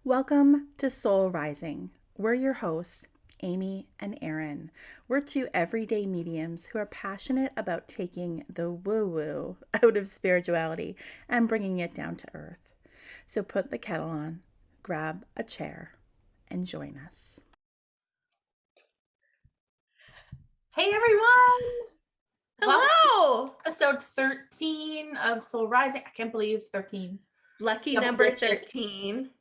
Welcome to Soul Rising. We're your hosts, Amy and Erin. We're two everyday mediums who are passionate about taking the woo-woo out of spirituality and bringing it down to earth. So put the kettle on, grab a chair, and join us. Hey everyone! Welcome Hello! to episode 13 of Soul Rising. I can't believe 13. Lucky Double number digits. 13.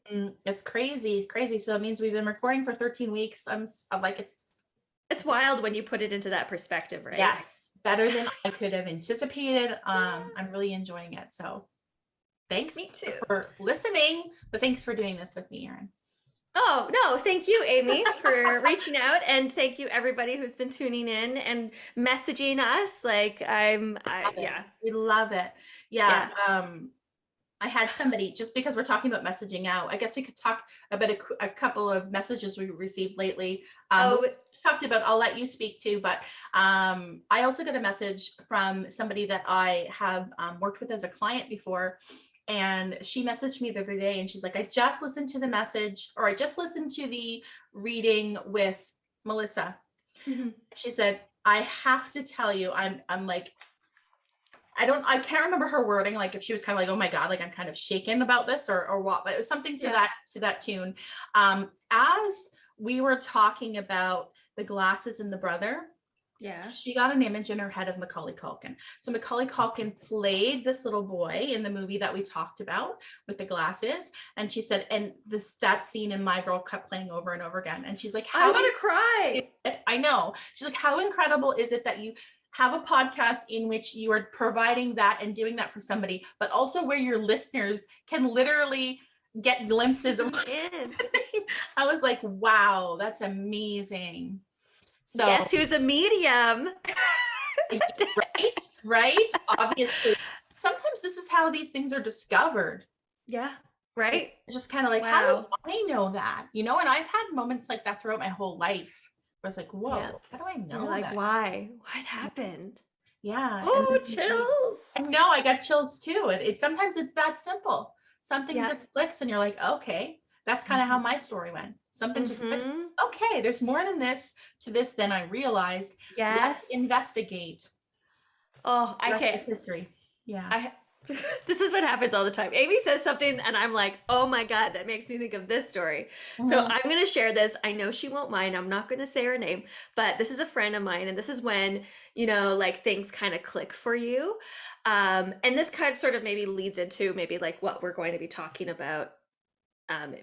It's crazy. So it means we've been recording for 13 weeks. I'm like, It's wild when you put it into that perspective, right? yes, better than I could have anticipated. I'm really enjoying it. So thanks Me too. for listening, but thanks for doing this with me, Erin. Oh, no, thank you, Amy, for reaching out, and thank you everybody who's been tuning in and messaging us. Yeah. We love it. Yeah. I had somebody, just because we're talking about messaging out, I guess we could talk about a couple of messages we received lately. We talked about, I'll let you speak to, but I also got a message from somebody that I have worked with as a client before. And she messaged me the other day and she's like, I just listened to the reading with Melissa. Mhm. She said, I have to tell you, I'm like, I can't remember her wording, like if she was kind of like, oh my God, like I'm kind of shaken about this or what, but it was something to that tune. As we were talking about the glasses and the brother, she got an image in her head of Macaulay Culkin. So Macaulay Culkin played this little boy in the movie that we talked about with the glasses. And she said, and that scene in My Girl kept playing over and over again. And she's like, I want to cry. I know. She's like, how incredible is it that you have a podcast in which you are providing that and doing that for somebody, but also where your listeners can literally get glimpses of what's happening. I was like, wow, that's amazing. So guess who's a medium? right? Obviously. Sometimes this is how these things are discovered. Yeah, right? It's just kind of like, how do I know that? And I've had moments like that throughout my whole life. I was like, whoa, how do I know You're like, that? why? What happened? Yeah. Oh, chills. I know, I got chills too. Sometimes it's that simple. Something just clicks and you're like, okay, that's kind of how my story went. Something just clicked. Okay, there's more than this to this than I realized. Yes. Let's investigate. Oh, I can't. History. Yeah. This is what happens all the time. Amy says something and I'm like, oh my God, that makes me think of this story. So I'm going to share this. I know she won't mind. I'm not going to say her name, but this is a friend of mine. And this is when, like things kind of click for you. And this kind of sort of maybe leads into maybe like what we're going to be talking about,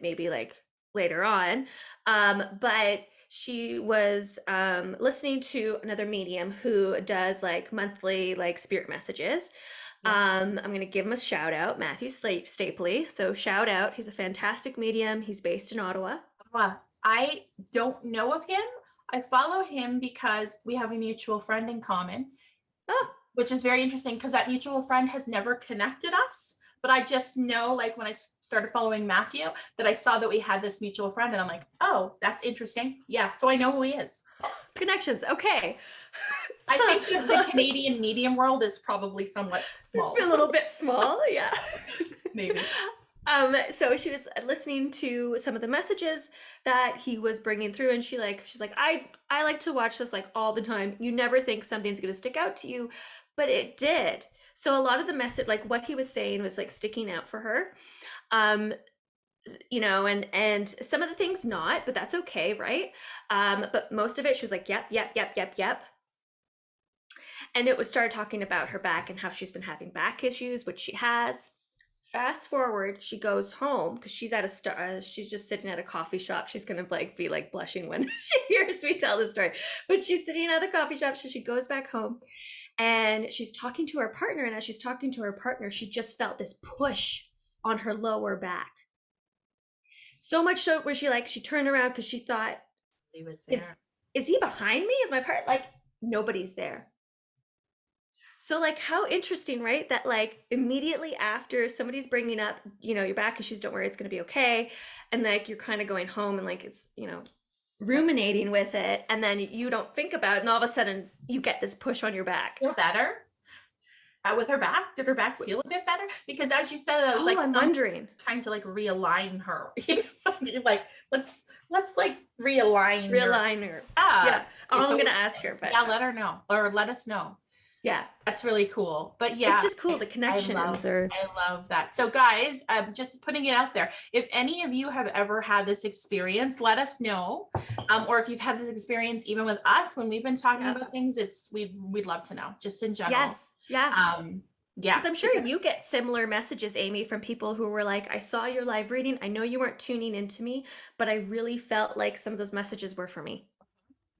maybe like later on. But she was listening to another medium who does like monthly like spirit messages. I'm going to give him a shout out, Matthew Stapley. So shout out. He's a fantastic medium. He's based in Ottawa. I don't know of him. I follow him because we have a mutual friend in common, which is very interesting because that mutual friend has never connected us. But I just know, like when I started following Matthew, that I saw that we had this mutual friend and I'm like, oh, that's interesting. Yeah. So I know who he is. Connections. Okay. I think the Canadian medium world is probably somewhat small. A little bit small, yeah. Maybe. So she was listening to some of the messages that he was bringing through, and she's like, I like to watch this like all the time. You never think something's going to stick out to you, but it did. So a lot of the message, like what he was saying, was like sticking out for her. And some of the things not, but that's okay, right? But most of it, she was like, yep. And it was started talking about her back and how she's been having back issues, which she has. Fast forward, she goes home because she's at she's just sitting at a coffee shop. She's gonna like be like blushing when she hears me tell the story, but she's sitting at the coffee shop. So she goes back home and she's talking to her partner. And as she's talking to her partner, she just felt this push on her lower back. So much so where she turned around because she thought, he was there. Is he behind me? Is my part like nobody's there? So like how interesting, right? That like immediately after somebody's bringing up, your back issues, don't worry, it's going to be okay. And like you're kind of going home and like it's, ruminating with it. And then you don't think about it. And all of a sudden you get this push on your back. Feel better? with her back? Did her back feel a bit better? Because as you said, I was like, I'm wondering. trying to like realign her. Like, let's like realign your, Realign her. yeah. Yeah. Oh, So I'm gonna ask her, but yeah, let her know or let us know. yeah, That's really cool. But yeah, it's just cool. The connections are. I love that. So guys, just putting it out there. If any of you have ever had this experience, let us know. Or if you've had this experience even with us when we've been talking about things, we'd love to know, just in general. Yes. Yeah. Yeah. Because I'm sure you get similar messages, Amy, from people who were like, I saw your live reading. I know you weren't tuning into me, but I really felt like some of those messages were for me.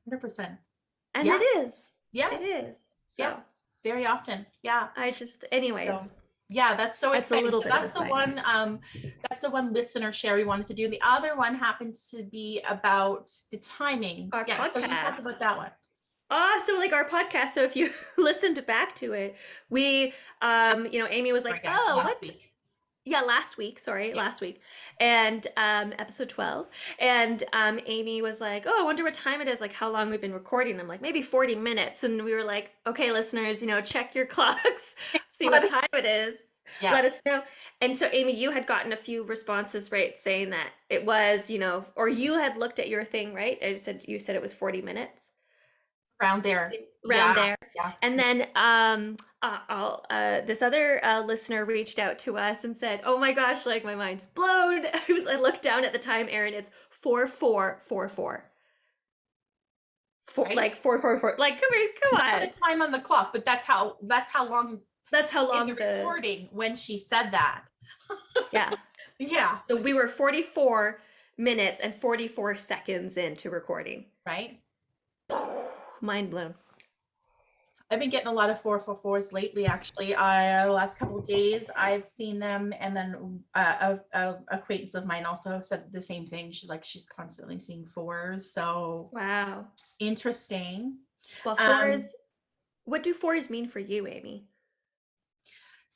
100%. And Yeah. it is. Yeah. It is. So Yes. Very often. Yeah. anyways. So, yeah, that's so That's a exciting. little So bit of that's a the side one, that's the one listener share we wanted to do. The other one happened to be about the timing. Our Yeah, so you talk podcast. about that one. So like our podcast. So if you listened back to it, we, Amy was like, oh, what? Yeah, last week, and episode 12, and Amy was like, oh, I wonder what time it is, like how long we've been recording. I'm like, maybe 40 minutes, and we were like, okay, listeners, check your clocks, see what time it is. Yeah. Let us know. And so Amy, you had gotten a few responses, right, saying that it was, or you had looked at your thing, right? You said it was 40 minutes. Around there. There. Yeah. And then this other listener reached out to us and said, oh my gosh, like my mind's blown. I looked down at the time, Erin, it's 4444. Right? Like 444. Like, come on. The time on the clock, but that's how long in the recording when she said that. Yeah. Yeah. So we were 44 minutes and 44 seconds into recording. Right? Mind blown. I've been getting a lot of 444s lately, actually. The last couple of days I've seen them, and then a acquaintance of mine also said the same thing. She's constantly seeing fours. So wow, interesting. Well, fours. What do fours mean for you, Amy?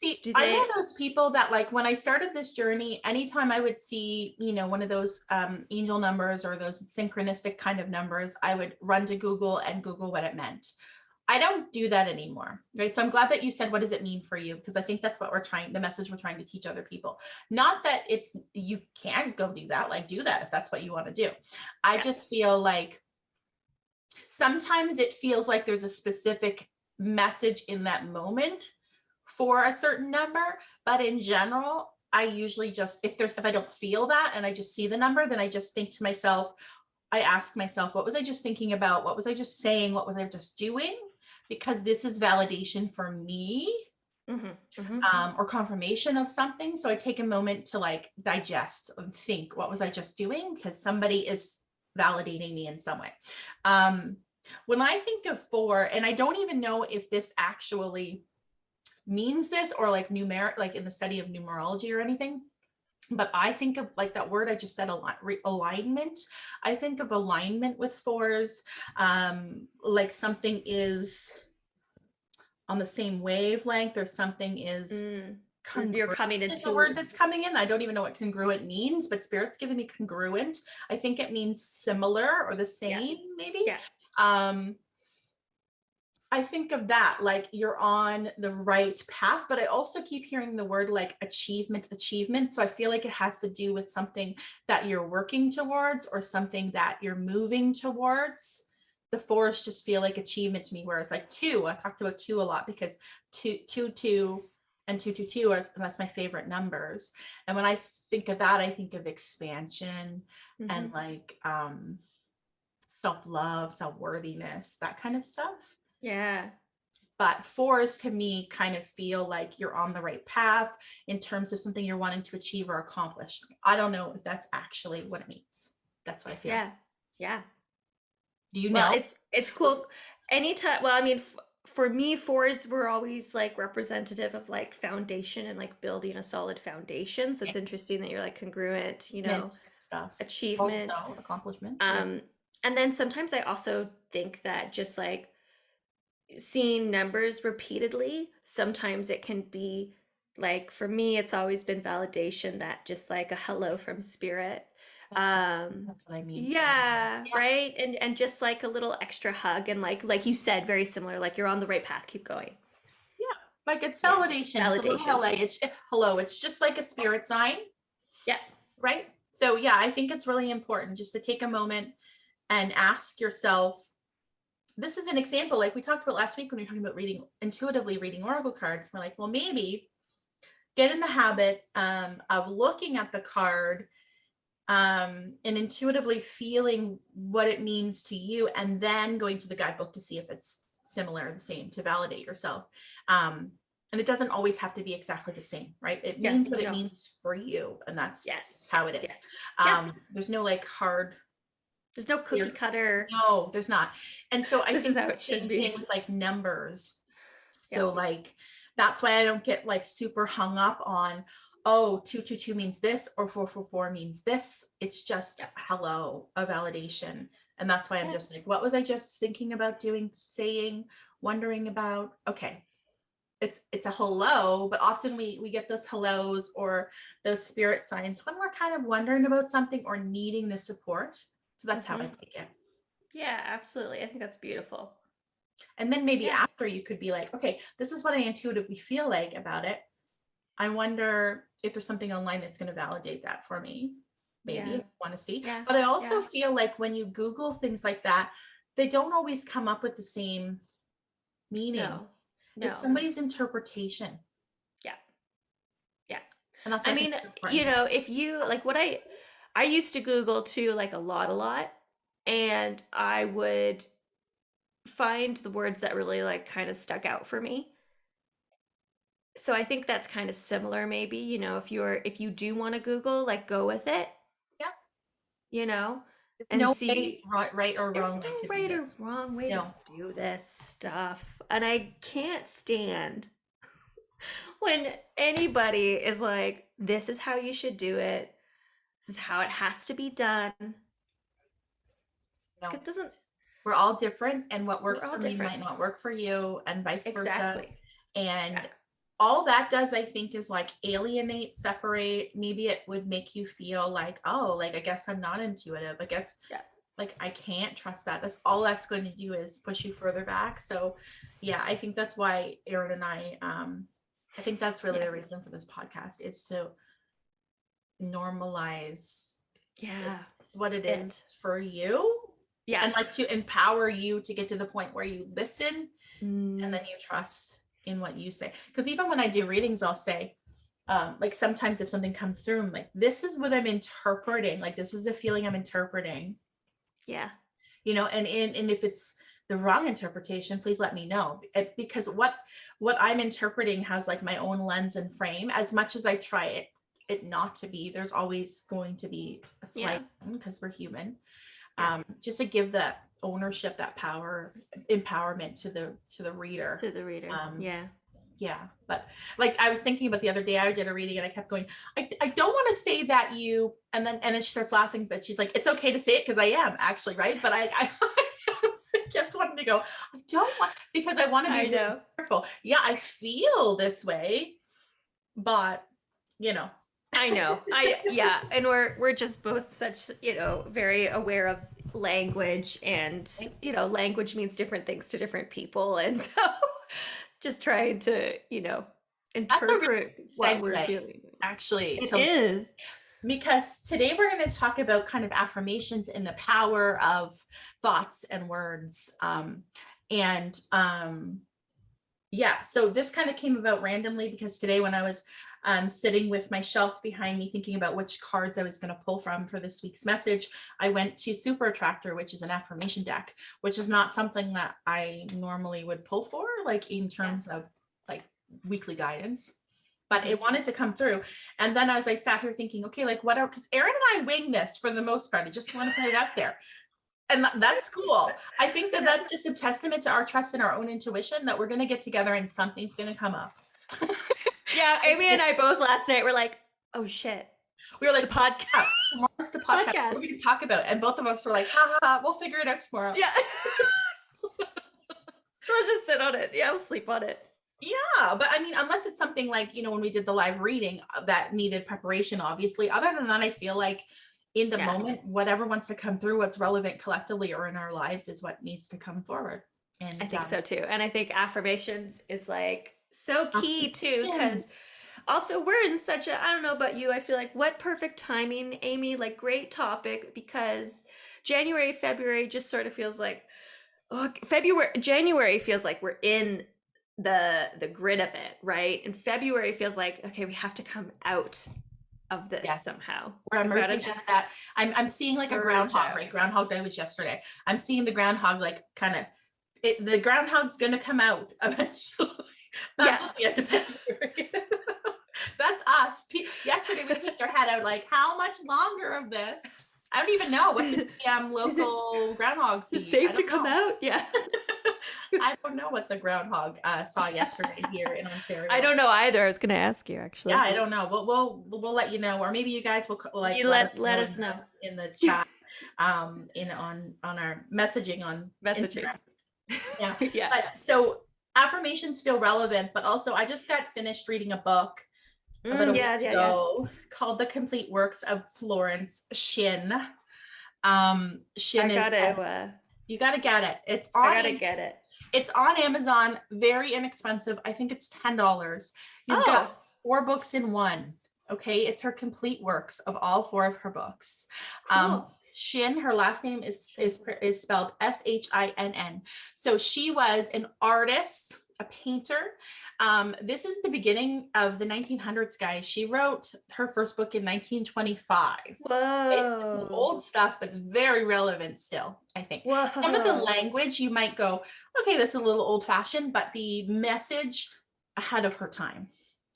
See, I'm one of those people that, like, when I started this journey, anytime I would see, one of those angel numbers or those synchronistic kind of numbers, I would run to Google and Google what it meant. I don't do that anymore, right? So I'm glad that you said, what does it mean for you? Because I think that's what the message we're trying to teach other people. Not that you can't go do that, like do that if that's what you want to do. I just feel like sometimes it feels like there's a specific message in that moment for a certain number, but in general, I usually just, if I don't feel that and I just see the number, then I just think to myself, I ask myself, what was I just thinking about? What was I just saying? What was I just doing? Because this is validation for me, or confirmation of something. So I take a moment to like digest and think, what was I just doing? Because somebody is validating me in some way. When I think of 4, and I don't even know if this actually means this or like numeric, like in the study of numerology or anything, but I think of like that word I just said, alignment. I think of alignment with 4s, like something is on the same wavelength, or something is you're coming into the word that's coming in. I don't even know what congruent means, but Spirit's giving me congruent. I think it means similar or the same, maybe. I think of that, like you're on the right path, but I also keep hearing the word like achievement. So I feel like it has to do with something that you're working towards or something that you're moving towards. The 4s just feel like achievement to me, whereas like 2, I talked about 2 a lot because 2 and 222 that's my favorite numbers. And when I think of that, I think of expansion and like self-love, self-worthiness, that kind of stuff. Yeah. But 4s to me kind of feel like you're on the right path in terms of something you're wanting to achieve or accomplish. I don't know if that's actually what it means. That's what I feel. Yeah. Do you know? It's cool. Anytime. Well, I mean, for me, 4s were always like representative of like foundation and like building a solid foundation. So it's interesting that you're like congruent, stuff, achievement, also accomplishment. And then sometimes I also think that just like seeing numbers repeatedly, sometimes it can be like, for me, it's always been validation that just like a hello from Spirit. That's what I mean. Yeah, right. And just like a little extra hug, and like you said, very similar, like you're on the right path, keep going. Like it's Yeah. validation. It's a little Validation. hello. It's just like a spirit sign, Yeah. right? So yeah, I think it's really important just to take a moment and ask yourself. This is an example, like we talked about last week when we were talking about intuitively reading oracle cards. We're like, well, maybe get in the habit of looking at the card and intuitively feeling what it means to you, and then going to the guidebook to see if it's similar or the same to validate yourself. And it doesn't always have to be exactly the same, right? It means what it means for you, and that's how it is. Yes. There's no like hard. There's no cookie cutter. No, there's not. And so I This think is how it should be. thing with like numbers. So like that's why I don't get like super hung up on, oh, 222 means this or 444 means this. It's just hello, a validation. And that's why I'm just like, what was I just thinking about doing, saying, wondering about? Okay. It's a hello, but often we get those hellos or those spirit signs when we're kind of wondering about something or needing the support. So that's how I take it. Yeah, absolutely. I think that's beautiful. And then maybe after you could be like, okay, this is what I intuitively feel like about it. I wonder if there's something online that's going to validate that for me. Maybe I want to see. But I also feel like when you Google things like that, they don't always come up with the same meanings. No. It's somebody's interpretation. Yeah. And that's I mean, you know, if you like what I used to Google too, like a lot, and I would find the words that really like kind of stuck out for me. So I think that's kind of similar, maybe, you know, if you do want to Google, like go with it. Yeah. You know, and no see right or wrong. There's no right or wrong way to do this stuff. And I can't stand when anybody is like, this is how you should do it. This is how it has to be done. No. It doesn't. We're all different, and what works for me might not work for you, and vice versa. And all that does, I think, is like alienate, separate. Maybe it would make you feel like, oh, like I guess I'm not intuitive. I guess like I can't trust that. That's all that's going to do is push you further back. So yeah, I think that's why Erin and I think that's really the reason for this podcast, is to normalize what it is for you. Yeah. And like to empower you to get to the point where you listen and then you trust in what you say. Because even when I do readings, I'll say, like sometimes if something comes through, I'm like, this is what I'm interpreting. Like this is a feeling I'm interpreting. Yeah. You know, and if it's the wrong interpretation, please let me know. Because what I'm interpreting has like my own lens and frame. As much as I try it not to be, there's always going to be a slight one, because we're human. Just to give that ownership, that power, empowerment to the reader. Yeah. But like I was thinking about the other day, I did a reading and I kept going, I don't want to say that you, and then she starts laughing, but she's like, it's okay to say it because I am actually, right? But I kept wanting to go, I don't want, because I want to be really careful. Yeah, I feel this way, but you know. I know. And we're just both such, you know, very aware of language, and you know, language means different things to different people, and so just trying to, you know, interpret what we're feeling. Actually, it is, because today we're going to talk about kind of affirmations and the power of thoughts and words. So this kind of came about randomly because today when I was sitting with my shelf behind me thinking about which cards I was going to pull from for this week's message, I went to Super Attractor, which is an affirmation deck, which is not something that I normally would pull for, like in terms of like weekly guidance, but it wanted to come through. And then as I sat here thinking, okay, like whatever, because Erin and I wing this for the most part. I just want to put it out there. And that's cool. I think that's just a testament to our trust in our own intuition that we're going to get together and something's going to come up. Yeah, Amy and I both last night were like, oh shit. We were like, the podcast. Tomorrow's the podcast. What are we going to talk about? And both of us were like, ha ha, we'll figure it out tomorrow. Yeah. We'll just sit on it. Yeah, we'll sleep on it. Yeah, but I mean, unless it's something like, you know, when we did the live reading that needed preparation, obviously. Other than that, I feel like in the moment, whatever wants to come through, what's relevant collectively or in our lives is what needs to come forward. And I think so too. And I think affirmations is like So key too, because Affirmations. also we're in such a, I don't know about you, I feel like what perfect timing, Amy, like great topic, because January, February just sort of feels like, oh, January feels like we're in the grid of it, right? And February feels like, okay, we have to come out of this Yes. somehow. We're We've got to emerging just as that. I'm seeing like a merge groundhog, out. right? Groundhog Day was yesterday. I'm seeing the groundhog like kind of the groundhog's gonna come out eventually. That's Yeah. what the end of February. That's us. Yesterday we peeked our head out like, how much longer of this? I don't even know what the local groundhog It's sees. safe I to don't come know. out. Yeah. I don't know what the groundhog saw yesterday here in Ontario. I don't know either. I was going to ask you actually. Yeah, I don't know. We'll let you know, or maybe you guys will like You let us let know us know. in the chat, in on our messaging on Messaging. Instagram. Yeah. Yeah. But so affirmations feel relevant, but also I just got finished reading a book about a week Yes. ago called The Complete Works of Florence Shin. Shin I is gotta, you gotta get it. I gotta get it. It's on Amazon, very inexpensive. I think it's $10. You've got 4 books in one. Okay, it's her complete works of all 4 of her books. Cool. Shin, her last name is spelled Shinn. So she was an artist, a painter. This is the beginning of the 1900s, guys. She wrote her first book in 1925. Whoa. It's old stuff, but it's very relevant still, I think. Whoa. Some of the language you might go, okay, this is a little old fashioned, but the message ahead of her time.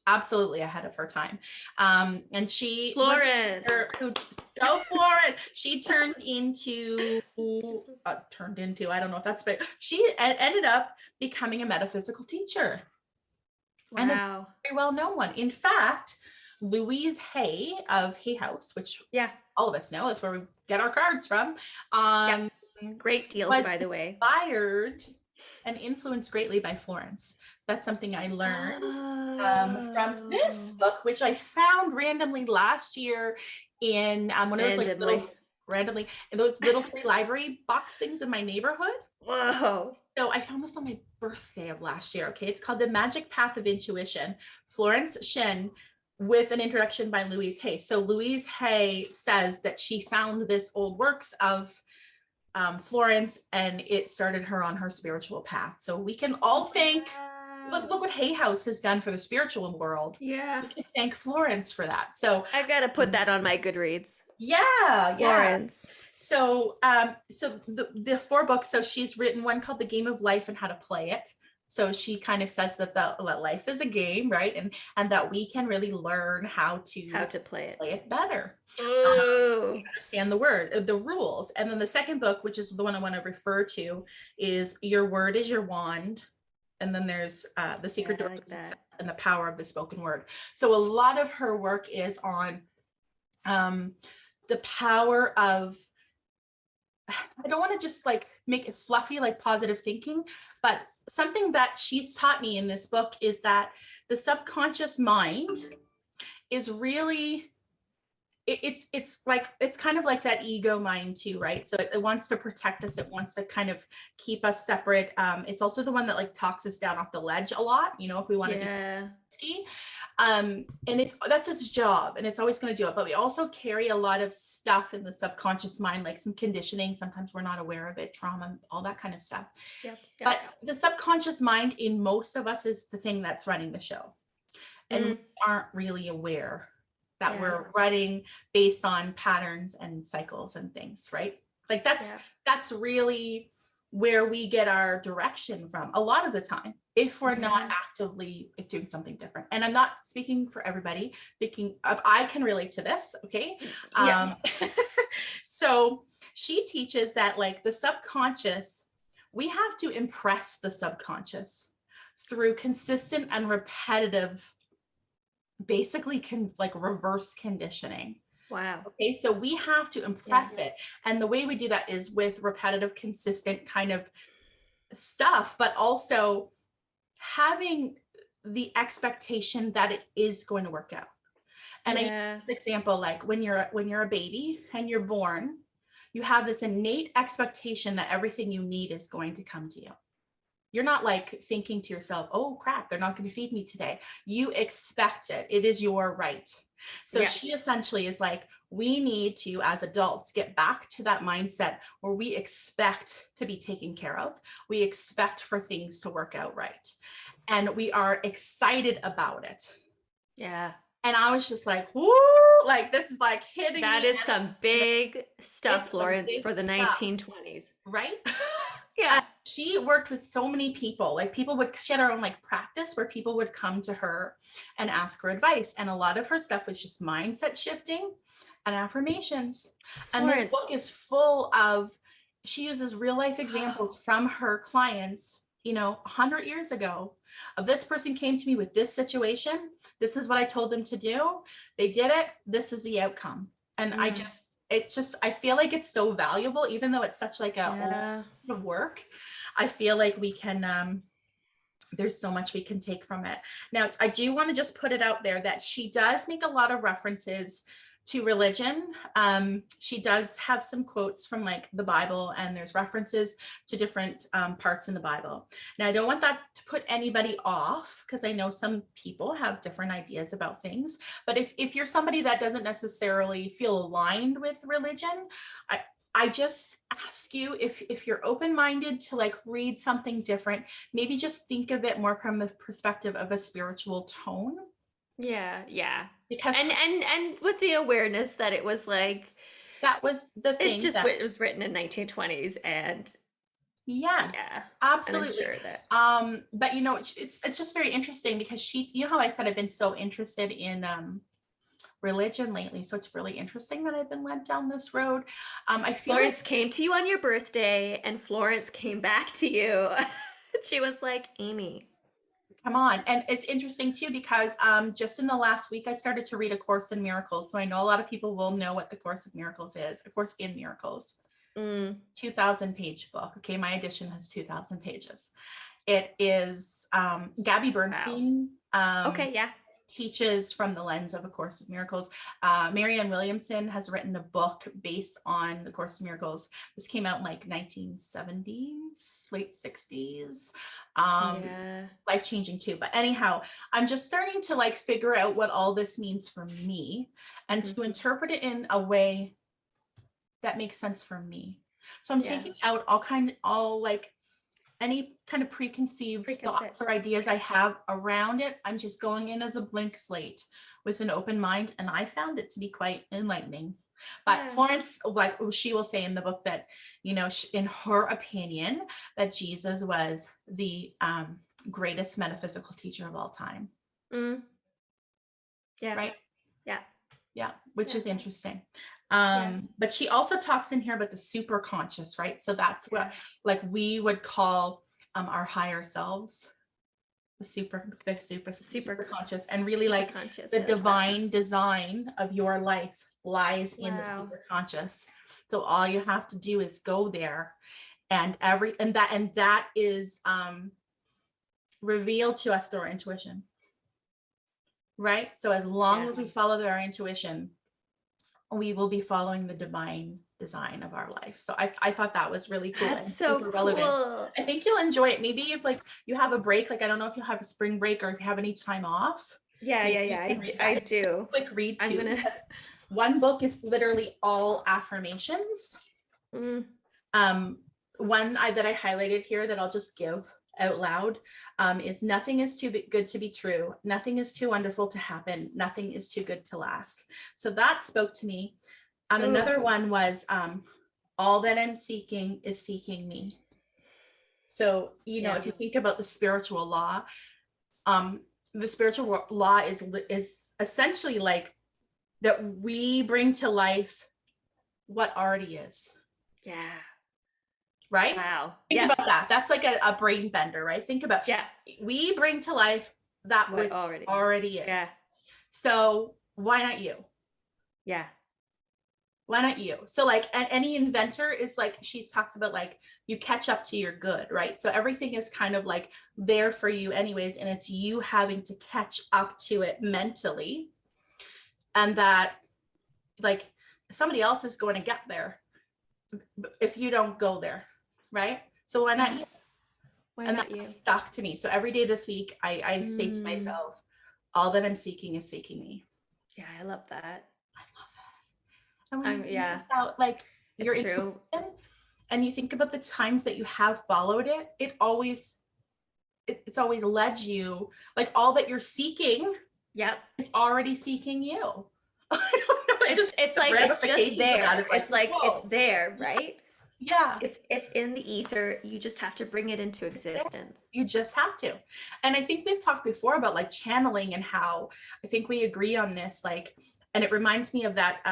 Absolutely ahead of her time. And she Florence. go for it. She turned into, I don't know if that's, but she ended up becoming a metaphysical teacher. And a Wow. very well-known one. In fact, Louise Hay of Hay House, which all of us know, that's where we get our cards from. Great deals, by the way. Inspired and influenced greatly by Florence. That's something I learned from this book, which I found randomly last year in one of those like little randomly in those little free library box things in my neighborhood. Whoa. So I found this on my birthday of last year. Okay, it's called The Magic Path of Intuition, Florence Shin, with an introduction by Louise Hay. So Louise Hay says that she found this old works of Florence, and it started her on her spiritual path. So we can all thank, look what Hay House has done for the spiritual world. Yeah. We can thank Florence for that. So I gotta put that on my Goodreads. Yeah. Florence. So so the 4 books, so she's written one called The Game of Life and How to Play It. So she kind of says that that life is a game, right? And that we can really learn how to play it better. Understand the rules. And then the second book, which is the one I want to refer to, is Your Word is Your Wand. And then there's The Secret Door to Success and the Power of the Spoken Word. So a lot of her work is on the power of, I don't want to just like make it fluffy, like positive thinking, but something that she's taught me in this book is that the subconscious mind is really, it's like, it's kind of like that ego mind too, right? So it wants to protect us. It wants to kind of keep us separate. It's also the one that like talks us down off the ledge a lot, you know, if we want to be risky. And that's its job, and it's always going to do it. But we also carry a lot of stuff in the subconscious mind, like some conditioning. Sometimes we're not aware of it, trauma, all that kind of stuff. But the subconscious mind in most of us is the thing that's running the show. And we aren't really aware that we're running based on patterns and cycles and things, right? Like that's really where we get our direction from a lot of the time, if we're not actively doing something different. And I'm not speaking for everybody, I can relate to this, okay? So she teaches that like the subconscious, we have to impress the subconscious through consistent and repetitive, basically like reverse conditioning. Wow. Okay, so we have to impress it. And the way we do that is with repetitive, consistent kind of stuff, but also having the expectation that it is going to work out. And I use this example, like when you're a baby and you're born, you have this innate expectation that everything you need is going to come to you. You're not like thinking to yourself, oh crap, they're not going to feed me today. You expect it. It is your right. So she essentially is like, we need to, as adults, get back to that mindset where we expect to be taken care of. We expect for things to work out right. And we are excited about it. Yeah. And I was just like, whoo, like this is like hitting That me. is some big stuff, Florence, big for the stuff. 1920s. Right? Yeah. And she worked with so many people. Like she had her own like practice where people would come to her and ask her advice. And a lot of her stuff was just mindset shifting and affirmations. And this book is full of, she uses real life examples from her clients, 100 years ago, of this person came to me with this situation. This is what I told them to do. They did it. This is the outcome. And I feel like it's so valuable, even though it's such like a piece of work. I feel like we can, there's so much we can take from it. Now, I do want to just put it out there that she does make a lot of references to religion. She does have some quotes from like the Bible, and there's references to different parts in the Bible. Now, I don't want that to put anybody off, because I know some people have different ideas about things. But if you're somebody that doesn't necessarily feel aligned with religion, I just ask you, if you're open-minded to like read something different, maybe just think of it more from the perspective of a spiritual tone. Yeah. Because and with the awareness that it was like, that was the thing. It was written in 1920s, and yes, absolutely. And I'm sure that but it's just very interesting, because how I said I've been so interested in religion lately, so it's really interesting that I've been led down this road. I feel Florence came to you on your birthday, and Florence came back to you. She was like, Amy, come on. And it's interesting too, because just in the last week, I started to read A Course in Miracles. So I know a lot of people will know what the Course of Miracles is. A Course in Miracles, 2,000-page book. Okay, my edition has 2,000 pages. It is Gabby Bernstein. Wow. Teaches from the lens of A Course of Miracles. Marianne Williamson has written a book based on the Course of Miracles. This came out in like 1970s, late 60s. Life-changing too. But anyhow, I'm just starting to like figure out what all this means for me, and to interpret it in a way that makes sense for me. So I'm taking out any kind of preconceived thoughts or ideas I have around it. I'm just going in as a blank slate with an open mind, and I found it to be quite enlightening. But Florence, like she will say in the book, that in her opinion, that Jesus was the greatest metaphysical teacher of all time. Right. Which is interesting. But she also talks in here about the super conscious, right? So that's what like we would call our higher selves, the super conscious, and really like the divine design of your life lies in the super conscious. So all you have to do is go there, and that is revealed to us through our intuition. Right? So as long as we follow our intuition, we will be following the divine design of our life. So I thought that was really cool. That's and so super cool. relevant. I think you'll enjoy it. Maybe if like you have a break, like I don't know if you'll have a spring break or if you have any time off. I do. Quick read too. One book is literally all affirmations. One that I highlighted here that I'll just give out loud is: nothing is too good to be true. Nothing is too wonderful to happen. Nothing is too good to last. So that spoke to me. Another one was all that I'm seeking is seeking me. So, if you think about the spiritual law is essentially like that we bring to life what already is. Right? Wow. Think about that. That's like a brain bender, right? Think about we bring to life that which already is. So why not you? Why not you? So like any inventor is like, she talks about like you catch up to your good, right? So everything is kind of like there for you anyways, and it's you having to catch up to it mentally, and that like somebody else is going to get there if you don't go there. Right? So why not you? Why And not that you? stuck to me. So every day this week, I say to myself, all that I'm seeking is seeking me. Yeah, I love that. I love it. And when you think Yeah, about like your it's true. intuition and you think about the times that you have followed it, it's always led you, like all that you're seeking Yep. is already seeking you. It's like it's just there. It's like it's whoa. there, right? Yeah. It's in the ether. You just have to bring it into existence. You just have to. And I think we've talked before about like channeling and how I think we agree on this, like, and it reminds me of that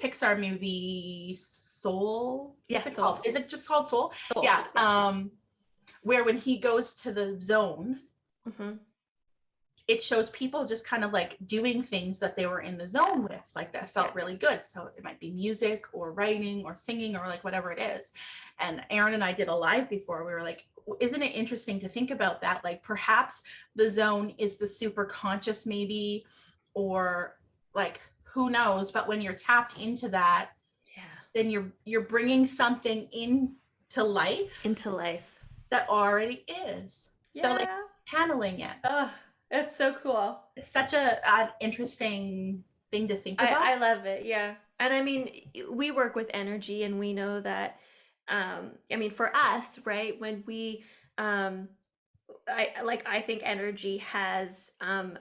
Pixar movie Soul. Yeah, What's it Soul. called? Is it just called Soul? Soul. Yeah. Where when he goes to the zone, it shows people just kind of like doing things that they were in the zone with, like that felt really good. So it might be music or writing or singing or like whatever it is. And Erin and I did a live before. We were like, isn't it interesting to think about that? Like perhaps the zone is the super conscious maybe, or like who knows, but when you're tapped into that, then you're bringing something into life that already is. So like handling it. Oh, that's so cool. It's such an interesting thing to think about. I love it. Yeah. And I mean, we work with energy and we know that, I mean, for us, right, when we, I think energy has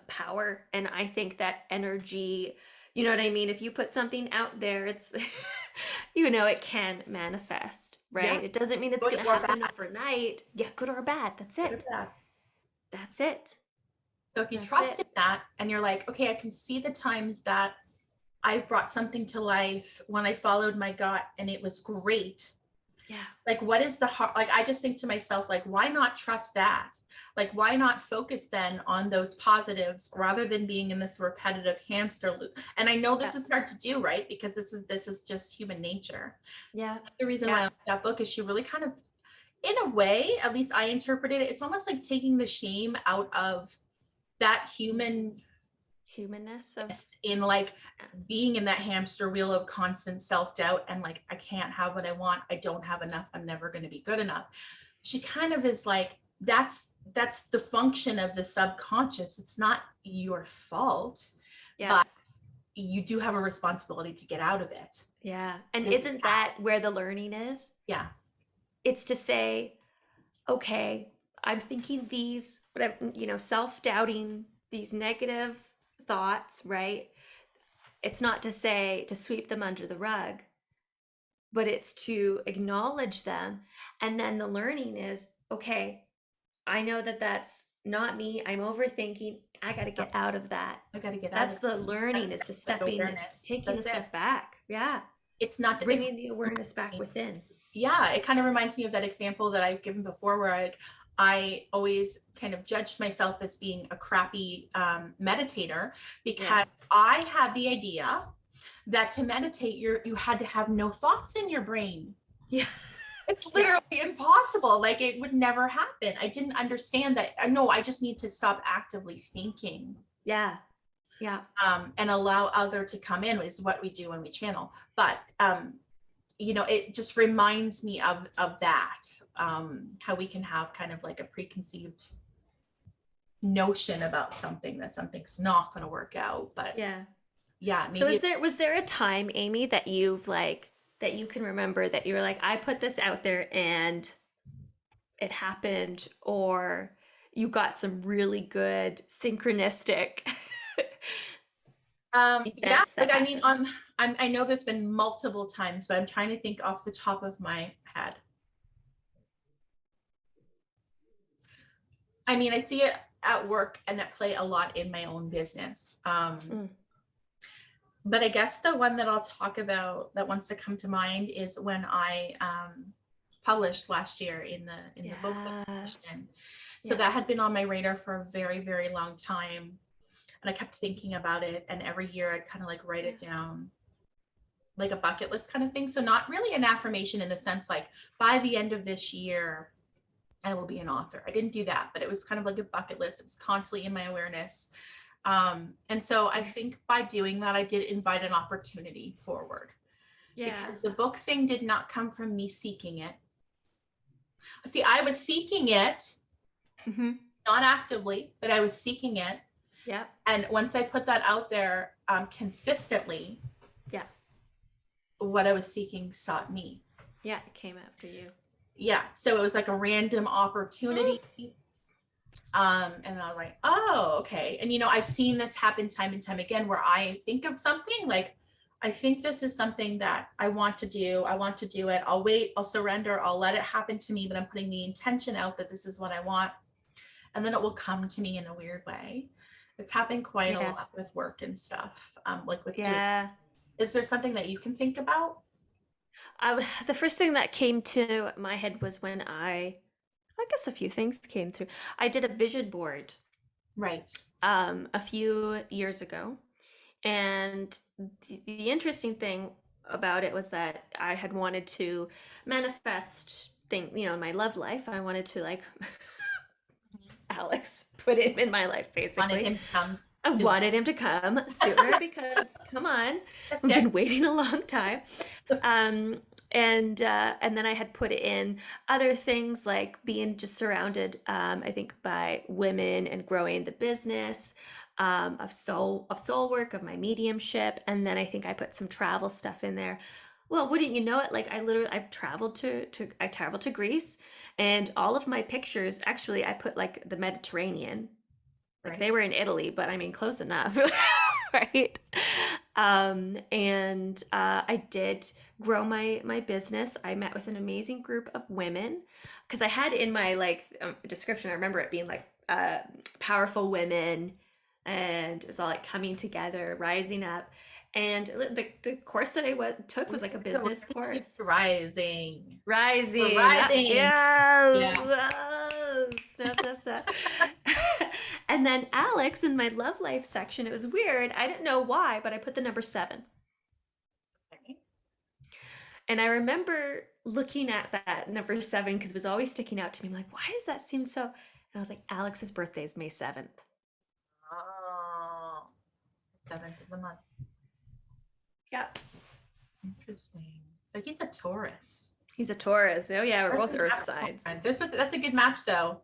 power, and I think that energy, you know what I mean? If you put something out there, it's, it can manifest, right? Yes. It doesn't mean it's going to happen overnight. Yeah, good or bad. That's it. That's it. So if you trust in that and you're like, okay, I can see the times that I brought something to life when I followed my gut and it was great. Yeah. Like, what is the heart? Like, I just think to myself, like, why not trust that? Like, why not focus then on those positives rather than being in this repetitive hamster loop? And I know this is hard to do, right? Because this is just human nature. Yeah. The reason why I like that book is she really kind of, in a way, at least I interpreted it, it's almost like taking the shame out of that humanness of in like being in that hamster wheel of constant self-doubt and like, I can't have what I want, I don't have enough, I'm never going to be good enough. She kind of is like, that's the function of the subconscious. It's not your fault, but you do have a responsibility to get out of it. Yeah. And isn't that where the learning is? Yeah. It's to say, okay, I'm thinking these, whatever, self-doubting, these negative thoughts, right? It's not to say to sweep them under the rug, but it's to acknowledge them. And then the learning is, okay, I know that that's not me. I'm overthinking. I got to get out of that. I got to get out. That's of the learning, is to taking a step back. Yeah. It's not bringing the awareness back within. Yeah. It kind of reminds me of that example that I've given before where I always kind of judged myself as being a crappy meditator because I had the idea that to meditate, you had to have no thoughts in your brain. Yeah. It's literally impossible. Like it would never happen. I didn't understand that. No, I just need to stop actively thinking. Yeah. Yeah. And allow other to come in, is what we do when we channel. But, it just reminds me of that, how we can have kind of like a preconceived notion about something, that something's not going to work out. But yeah. So was there a time, Amy, that you've that you can remember that you were like, I put this out there and it happened, or you got some really good synchronistic events like happened? I mean, I know there's been multiple times, but I'm trying to think off the top of my head. I mean, I see it at work and at play a lot in my own business. But I guess the one that I'll talk about that wants to come to mind is when I published last year in the book. So that had been on my radar for a very, very long time. And I kept thinking about it. And every year I'd kind of like write it down, like a bucket list kind of thing. So not really an affirmation in the sense like, by the end of this year, I will be an author. I didn't do that, but it was kind of like a bucket list. It was constantly in my awareness. And so I think by doing that, I did invite an opportunity forward. Yeah. Because the book thing did not come from me seeking it. See, I was seeking it, Mm-hmm. not actively, but I was seeking it. Yeah. And once I put that out there consistently, Yeah. what I was seeking sought me. Yeah. It came after you. Yeah. So it was like a random opportunity. And I was like, oh, okay. And, you know, I've seen this happen time and time again where I think of something like, I think this is something that I want to do. I want to do it. I'll wait. I'll surrender. I'll let it happen to me, but I'm putting the intention out that this is what I want. And then it will come to me in a weird way. It's happened quite a lot with work and stuff. Like with doing. Is there something that you can think about? The first thing that came to my head was when I guess a few things came through. I did a vision board Right. a few years ago. And the interesting thing about it was that I had wanted to manifest in my love life. I wanted to like Alex put him in my life, Wanted basically. him to come. I wanted him to come sooner because come on, we've been waiting a long time. And then I had put in other things like being just surrounded, I think, by women and growing the business, of soul work, of my mediumship, and then I think I put some travel stuff in there. Well, wouldn't you know it? Like I've traveled to Greece, and all of my pictures, actually, I put like the Mediterranean. Like they were in Italy, but I mean, close enough, right? And I did grow my business. I met with an amazing group of women because I had in my description, I remember it being like powerful women, and it was all like coming together, rising up. And the course that I took was like a business course. Rising. Yeah. Stuff. And then Alex, in my love life section, it was weird. I didn't know why, but I put the number 7. Okay. And I remember looking at that number 7 because it was always sticking out to me. I'm like, why does that seem so? And I was like, Alex's birthday is May 7th. Oh, 7th of the month. Yep. Interesting. So he's a Taurus. He's a Taurus. Oh yeah, we're both earth signs. That's a good match though.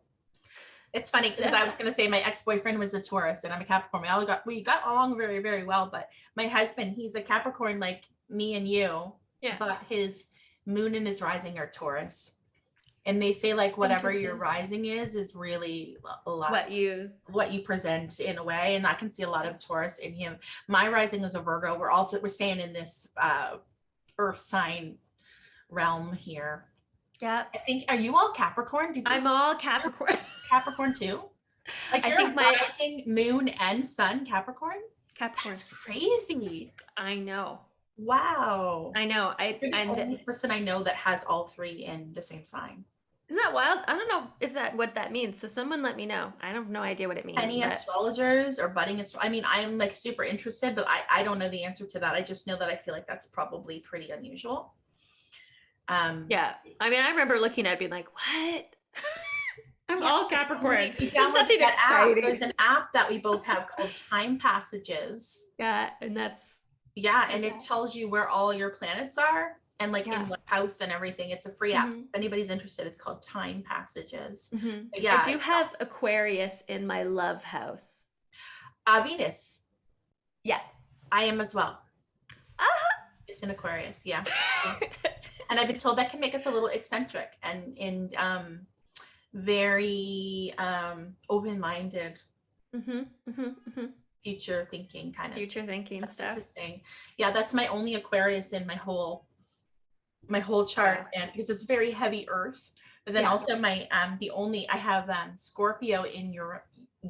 It's funny because I was going to say my ex-boyfriend was a Taurus and I'm a Capricorn. We got along very, very well, but my husband, he's a Capricorn like me and you, but his moon and his rising are Taurus. And they say like whatever your rising is really a lot what you present in a way, and I can see a lot of Taurus in him. My rising is a Virgo. We're staying in this earth sign realm here. Yeah. I think, are you all Capricorn? I'm all Capricorn. Capricorn too? Like I think my rising, moon, and sun Capricorn? Capricorn. That's crazy. I know. Wow. I know. You're the only person I know that has all 3 in the same sign. Isn't that wild? I don't know what that means. So someone let me know. I have no idea what it means. Any astrologers or budding I mean, I'm like super interested, but I don't know the answer to that. I just know that I feel like that's probably pretty unusual. Yeah. I mean, I remember looking at it being like, what? I'm all Capricorn. There's nothing exciting. There's an app that we both have called Time Passages. Yeah, and that's and it tells you where all your planets are and like in what house and everything. It's a free app. So if anybody's interested, it's called Time Passages. I do have Aquarius in my love house. Venus. Yeah. I am as well. It's in Aquarius, yeah. And I've been told that can make us a little eccentric and very open-minded, future thinking kind of. Future thinking stuff. Interesting. Yeah, that's my only Aquarius in my whole chart, and because it's very heavy Earth. But then also my I have Scorpio in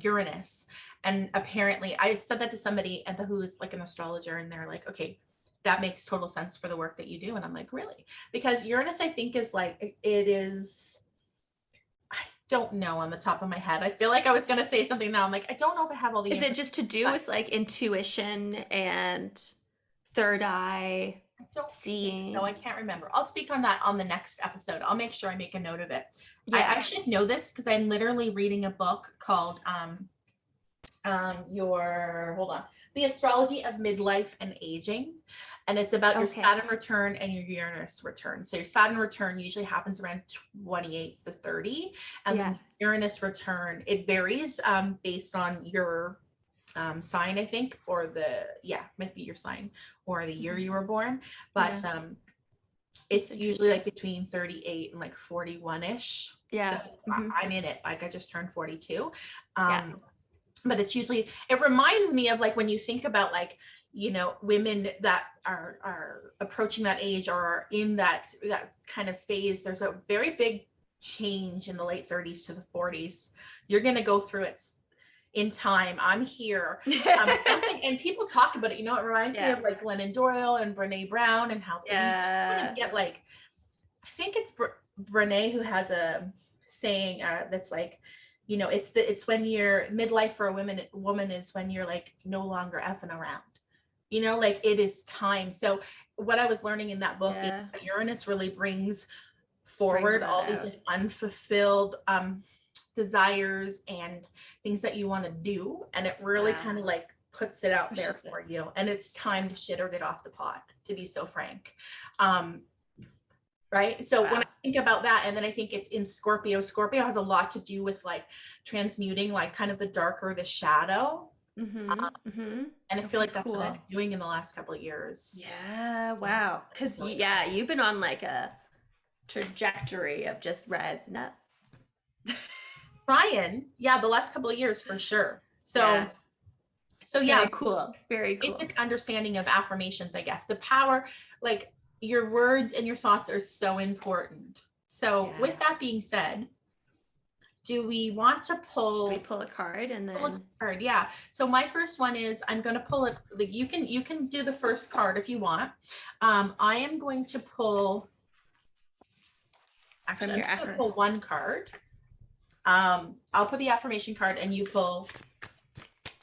Uranus, and apparently I said that to somebody who is like an astrologer, and they're like, okay, that makes total sense for the work that you do. And I'm like, really? Because Uranus, I think, is like, it is, I don't know on the top of my head. I feel like I was going to say something now. I'm like, I don't know if I have all the Is it just to do with like intuition and third eye seeing? So I can't remember. I'll speak on that on the next episode. I'll make sure I make a note of it. Yeah. I should know this because I'm literally reading a book called hold on, the astrology of midlife and aging, and it's about your Okay. Saturn return and your Uranus return. So your Saturn return usually happens around 28 to 30, and then Uranus return, it varies based on your sign, I think, or might be your sign or the year you were born, but it's usually like between 38 and like 41ish. So I'm in it, like I just turned 42. But it's usually, it reminds me of like when you think about like, you know, women that are approaching that age or are in that kind of phase, there's a very big change in the late 30s to the 40s. You're going to go through it in time. I'm here. Something, and people talk about it, you know, it reminds me of like Glennon Doyle and Brene Brown, and how you just kind of get like, I think it's Brene who has a saying that's like, you know, it's when you're midlife for a woman is when you're like no longer effing around, you know, like it is time. So what I was learning in that book is that Uranus really brings forward all these like unfulfilled desires and things that you want to do, and it really kind of like puts it out there for you, and it's time to shit or get off the pot, to be so frank. Right. So when I think about that, and then I think it's in Scorpio has a lot to do with like transmuting, like kind of the darker, the shadow. And I feel like that's what I've been doing in the last couple of years. Yeah. Wow. Because you've been on like a trajectory of just rising up. Ryan, the last couple of years for sure. So Very cool. Very cool. Basic understanding of affirmations, I guess. The power, like your words and your thoughts are so important. So with that being said, do we want to pull? Should we pull a card and then pull a card? Yeah. So my first one is, I'm going to pull it. Like you can do the first card if you want. I am going to pull. Actually, I'm going to pull one card. I'll put the affirmation card and you pull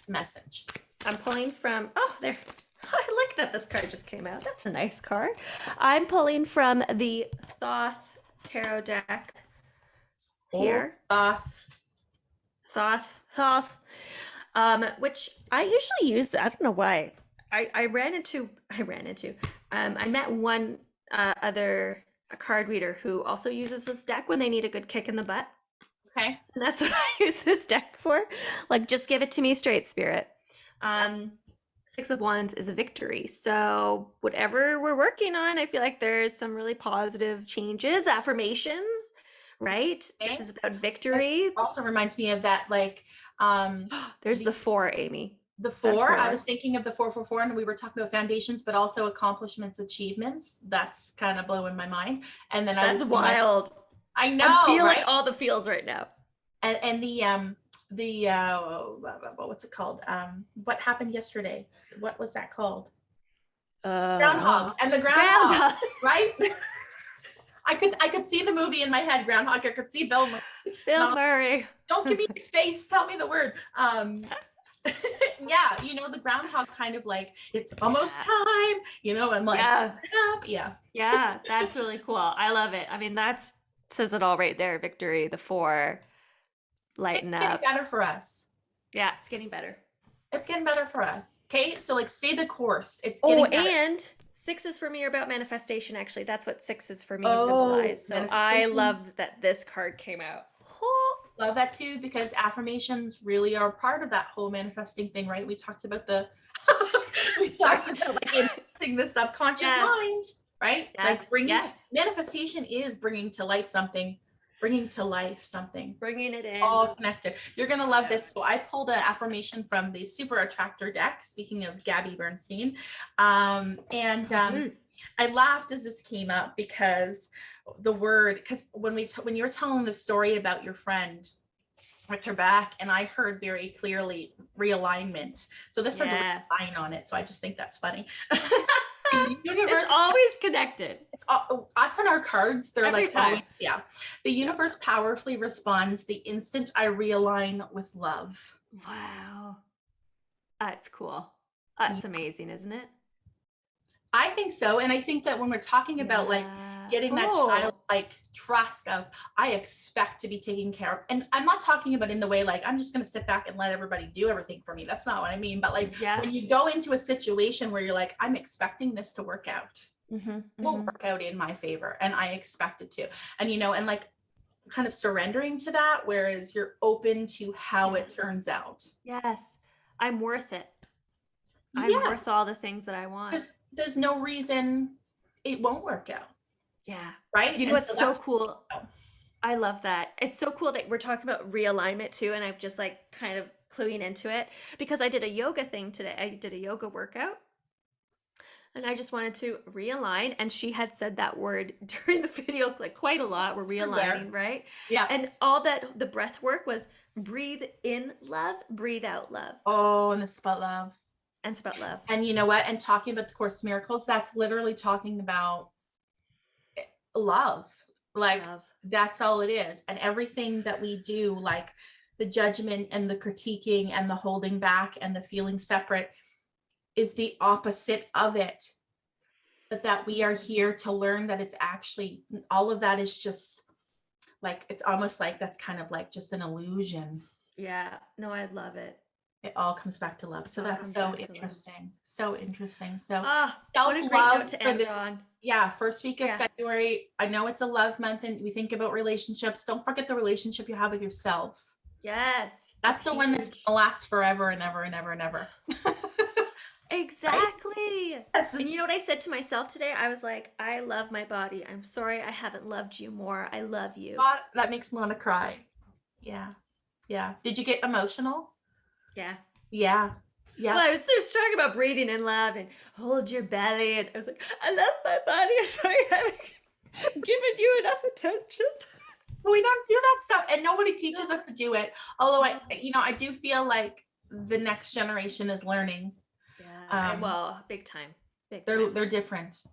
message. I'm pulling from, there. I like that this card just came out. That's a nice card. I'm pulling from the Thoth Tarot deck here. Thoth. Which I usually use. I don't know why. I met one other card reader who also uses this deck when they need a good kick in the butt. Okay. And that's what I use this deck for. Like, just give it to me straight, spirit. Six of Wands is a victory. So whatever we're working on, I feel like there's some really positive changes, affirmations, right? Okay. This is about victory. It also reminds me of that, like, there's the 4, Amy. The 4, I was thinking of the 444, and we were talking about foundations, but also accomplishments, achievements. That's kind of blowing my mind. And then that's wild. I know. I'm feeling all the feels right now. And the what's it called? What happened yesterday? What was that called? Groundhog. And the groundhog. Right? I could see the movie in my head, Groundhog. I could see Bill Murray. Don't give me his face. Tell me the word. Yeah, you know, the groundhog kind of like, it's almost time, you know, and like, yeah, that's really cool. I love it. I mean, that's says it all right there. Victory, the 4, lighten up. It's getting better for us. Yeah, it's getting better. It's getting better for us. Okay, so like stay the course. It's getting better. And 6s for me are about manifestation. Actually, that's what 6s for me symbolize. So I love that this card came out. Love that too, because affirmations really are part of that whole manifesting thing, right? We talked about like manifesting the subconscious mind, right? Yes. Like manifestation is bringing to life something, bringing it in, all connected. You're gonna love this. So I pulled an affirmation from the Super Attractor deck. Speaking of Gabby Bernstein, I laughed as this came up because when you were telling the story about your friend with her back, and I heard very clearly realignment. So this has a line on it. So I just think that's funny. It's always connected. It's us and our cards. They're every like, time. The universe powerfully responds the instant I realign with love. Wow. That's cool. That's amazing, isn't it? I think so. And I think that when we're talking about like getting that Oh, childlike trust of, I expect to be taken care of. And I'm not talking about in the way like I'm just going to sit back and let everybody do everything for me. That's not what I mean. But like yeah. when you go into a situation where you're like, I'm expecting this to work out, will work out in my favor, and I expect it to. And and like kind of surrendering to that, whereas you're open to how it turns out. Yes. I'm worth it. I'm worth Yes. all the things that I want. There's no reason it won't work out. Yeah. Right. You know And what's so cool? I love that. It's so cool that we're talking about realignment too, and I'm just like kind of cluing into it because I did a yoga thing today. I did a yoga workout and I just wanted to realign. And she had said that word during the video like quite a lot. We're realigning, right? Yeah. And all that the breath work was breathe in love, breathe out love. Oh, and it's about love. And it's about love. And you know what? And talking about the Course in Miracles, that's literally talking about love. Like Love. that's all it is. And everything that we do, like the judgment and the critiquing and the holding back and the feeling separate, is the opposite of it. But that we are here to learn that it's actually, all of that is just like, it's almost like that's kind of like just an illusion. Yeah. No, I love it. It all comes back to love. So that's so interesting. So interesting. So what a great note to end on. Yeah, first week of February. I know it's a love month and we think about relationships. Don't forget the relationship you have with yourself. Yes. That's the one that's gonna last forever and ever and ever and ever. Exactly. Yes. And you know what I said to myself today? I was like, I love my body. I'm sorry I haven't loved you more. I love you. God, that makes me want to cry. Yeah. Yeah. Did you get emotional? Yeah. Yeah. Yeah. Well, I was talking about breathing in love and hold your belly. And I was like, I love my body. I'm sorry I haven't given you enough attention. We don't do that stuff. And nobody teaches us to do it. Although I do feel like the next generation is learning. Yeah. Well, big time. They're different.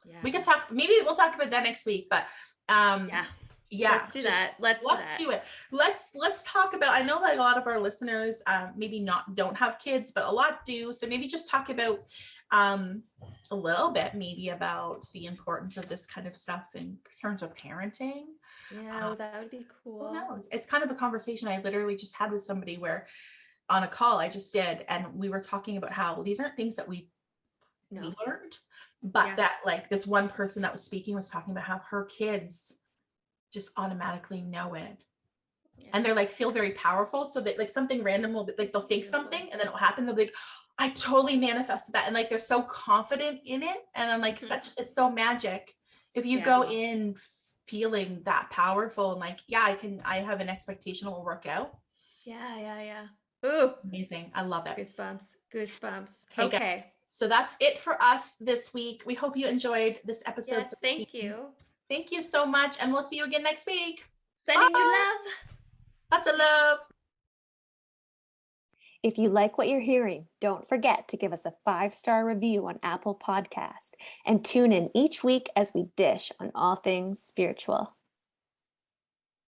Yeah. We can talk, maybe we'll talk about that next week, but yeah. Let's do that. Let's do it. Let's talk about, I know that a lot of our listeners maybe don't have kids, but a lot do. So maybe just talk about a little bit maybe about the importance of this kind of stuff in terms of parenting. Yeah, that would be cool. Who knows? It's kind of a conversation I literally just had with somebody where on a call I just did, and we were talking about how these aren't things that we learned, but that like this one person that was speaking was talking about how her kids just automatically know it. And they're like feel very powerful, so that like something random will like they'll think something and then it'll happen. They'll be like, I totally manifested that, and like they're so confident in it. And I'm like, it's so magic if you go in feeling that powerful and like, I have an expectation it will work out. Yeah. Ooh, amazing. I love it. Goosebumps. Okay. Guys, so that's it for us this week. We hope you enjoyed this episode. Yes, thank you. Thank you so much. And we'll see you again next week. Sending you love. Lots of love. If you like what you're hearing, don't forget to give us a 5-star review on Apple Podcast and tune in each week as we dish on all things spiritual.